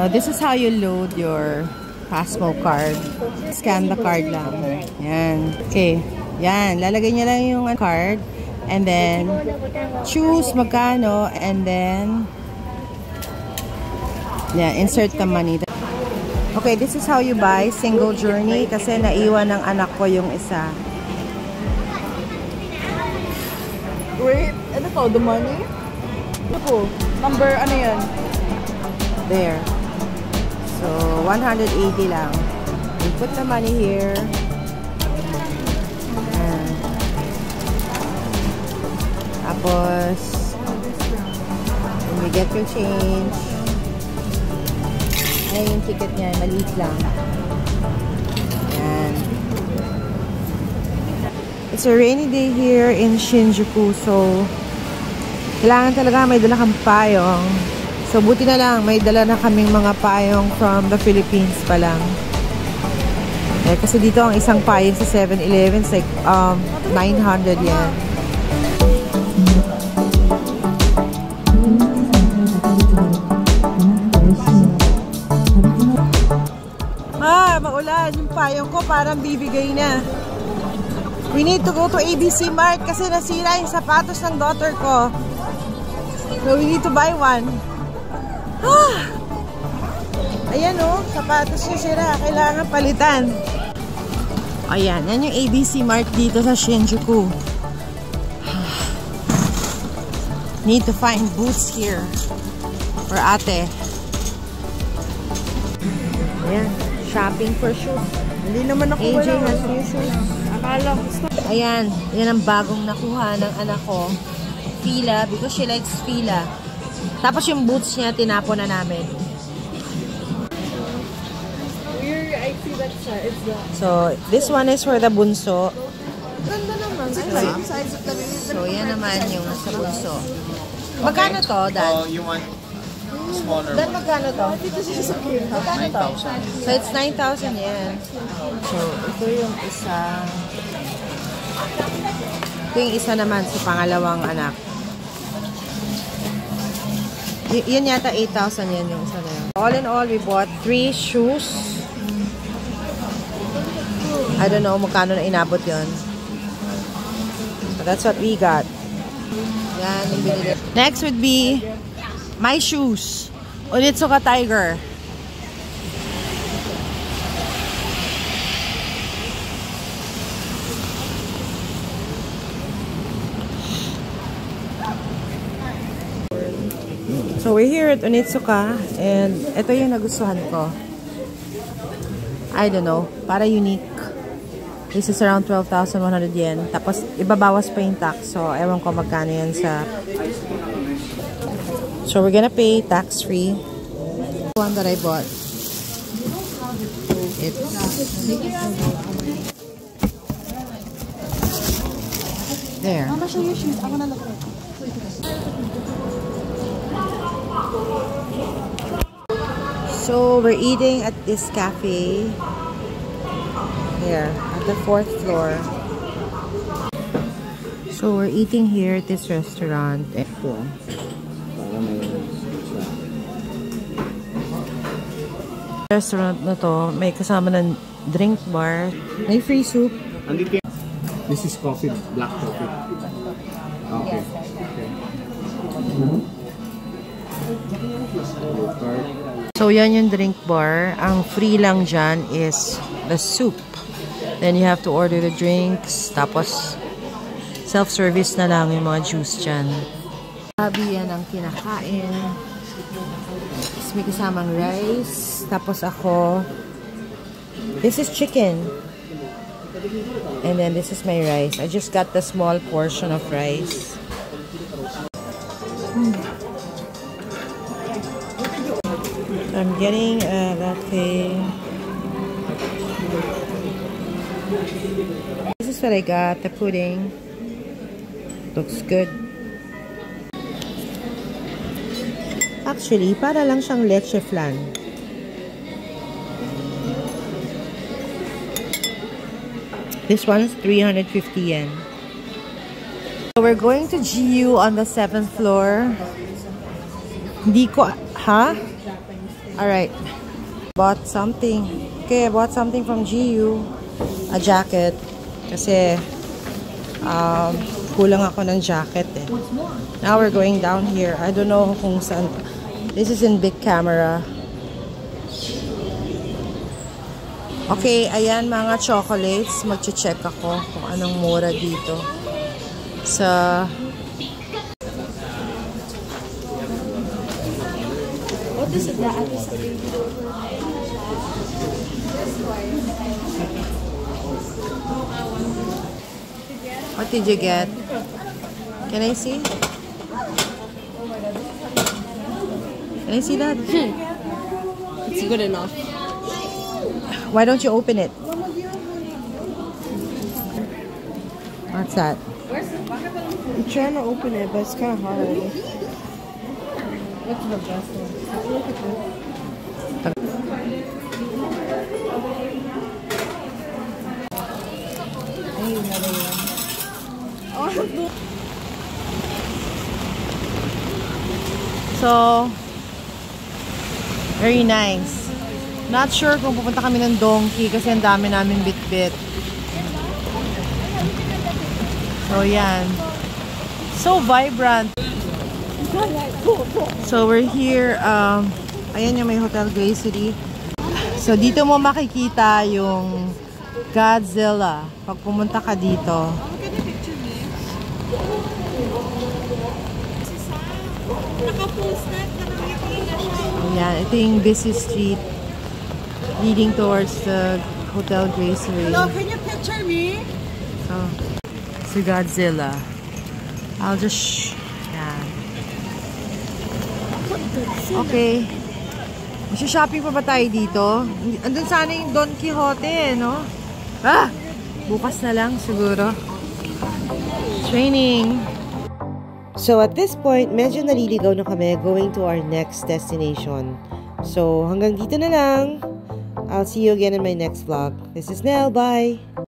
This is how you load your Pasmo card. Scan the card lang. Yan. Okay. Yan. Lalagay niya lang yung card. And then, choose magkano. And then, yeah, insert the money. Okay, this is how you buy single journey. Kasi naiwan ng anak ko yung isa. Wait, ano to? The money? Ano po? Number, ano yan? There. So, 180 lang. You put the money here. And, tapos, when you get your change, ayan yung ticket niya. Maliit lang. Ayan. It's a rainy day here in Shinjuku. So, kailangan talaga may dala kang payong. So, buti na lang, may dala na kaming mga payong from the Philippines pa lang. Eh, kasi dito ang isang payong sa 7-Eleven is like 900 yen. Maulan. Yung payong ko parang bibigay na. We need to go to ABC Mart kasi nasira yung sapatos ng daughter ko. So, we need to buy one. Ayan sapatos niya sira. Kailangan palitan. Ayan, yan yung ABC Mart dito sa Shinjuku. Need to find boots here for ate. Ayan, shopping for shoes. Hindi naman ako AJ has new shoes. Akala ko. Ayan, yan ang bagong nakuha ng anak ko. Fila, because she likes Fila. Tapos yung boots niya, tinapo na namin. I see that it's the... So, this one is for the bunso. Ganda naman. So, yan naman yung sa bunso. Magkano to, Dan? You want smaller Dan, magkano to? Magkano to? 9,000. So, it's 9,000 yen. So, ito yung isa. Ito yung isa naman sa pangalawang anak. Yun yata 8,000 yen yung isa na yun. All in all, we bought 3 shoes. I don't know magkano na inabot yun. So that's what we got. Yan yung binili. Next would be my shoes. Onitsuka Tiger. So we're here at Onitsuka and ito yung nagustuhan ko. I don't know, para unique. This is around 12,100 yen. Tapos ibabawas pa yung tax. So ewan ko magkano yan sa... So we're gonna pay tax-free. The one that I bought. It's... There. Mama, show your shoes. I wanna look at it. So, we're eating at this cafe here at the 4th floor. So, we're eating here at this restaurant. Restaurant na to, may kasama ng drink bar, may free soup. This is coffee, black coffee. Okay. So, yan yung drink bar. Ang free lang dyan is the soup. Then, you have to order the drinks. Tapos, self-service na lang yung mga juice dyan. Sabi yan ang kinakain. Tapos, may kasamang rice. Tapos ako, this is chicken. And then, this is my rice. I just got the small portion of rice. I'm getting a latte. This is what I got, the pudding. Looks good. Actually, para lang siyang leche flan. This one's 350 yen. So we're going to GU on the 7th floor. Hindi ko, ha? Alright. Bought something. Okay, I bought something from GU. A jacket. Kasi, kulang ako ng jacket eh. Now we're going down here. I don't know kung saan. This is in Big Camera. Okay, ayan mga chocolates. Mag-check ako kung anong mura dito. Sa... What is it that What did you get? Can I see? Can I see that? It's good enough. Why don't you open it? What's that? I'm trying to open it, but it's kind of hard. What's the best one? Look at this. So, very nice. Not sure kung pupunta kami ng Donkey kasi ang dami namin bit-bit. So, yan. So vibrant. So, we're here. Ayan yung may Hotel Gracery. So, dito mo makikita yung Godzilla pag pumunta ka dito. Ayan, ito yung busy street leading towards the Hotel Gracery. Hello, can you picture me? So, si Godzilla. I'll just... Yan. Okay. Shopping pa ba tayo dito? Andun sana yung Don Quixote, no? Ah! Bukas na lang, siguro. Training. So, at this point, medyo naliligaw na kami going to our next destination. So, hanggang dito na lang. I'll see you again in my next vlog. This is Nell. Bye!